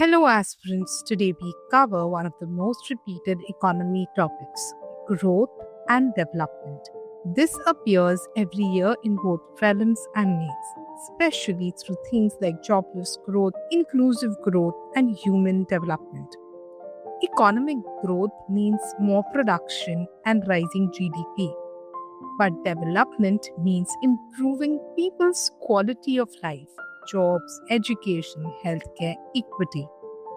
Hello, aspirants. Today we cover one of the most repeated economy topics growth and development. This appears every year in both prelims and mains, especially through things like jobless growth, inclusive growth, and human development. Economic growth means more production and rising GDP, but development means improving people's quality of life, jobs, education, healthcare, equity.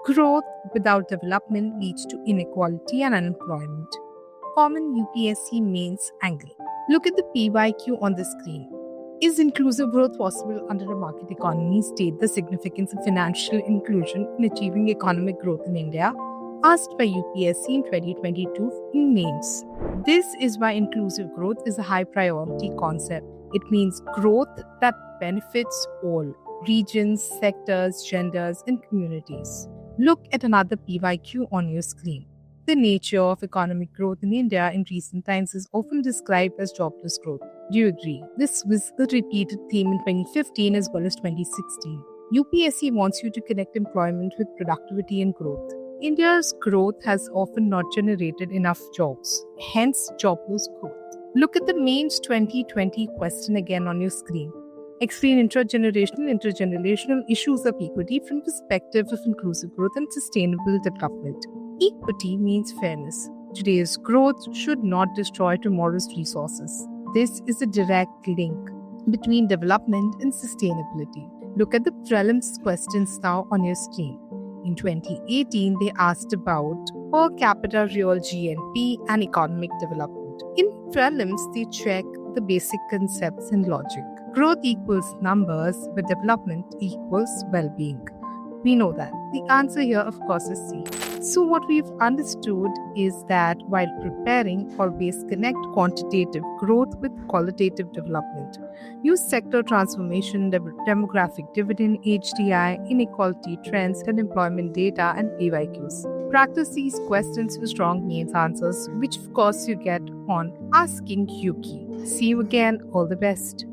Growth without development leads to inequality and unemployment. Common UPSC mains angle. Look at the PYQ on the screen. Is inclusive growth possible under a market economy? State the significance of financial inclusion in achieving economic growth in India. Asked by UPSC in 2022 in mains. This is why inclusive growth is a high priority concept. It means growth that benefits all regions, sectors, genders, and communities. Look at another PYQ on your screen. The nature of economic growth in India in recent times is often described as jobless growth. Do you agree? This was a repeated theme in 2015 as well as 2016. UPSC wants you to connect employment with productivity and growth. India's growth has often not generated enough jobs, hence jobless growth. Look at the mains 2020 question again on your screen. Explain intergenerational issues of equity from perspective of inclusive growth and sustainable development. Equity means fairness. Today's growth should not destroy tomorrow's resources. This is a direct link between development and sustainability. Look at the prelims questions now on your screen. In 2018, they asked about per capita real GNP and economic development. In prelims, they check the basic concepts and logic. Growth equals numbers, but development equals well-being. We know that. The answer here, of course, is C. So what we've understood is that while preparing, always connect quantitative growth with qualitative development. Use sector transformation, demographic dividend, HDI, inequality trends, and employment data and PYQs. Practice these questions with strong mains answers, which of course you get on Asking Yuki. See you again. All the best.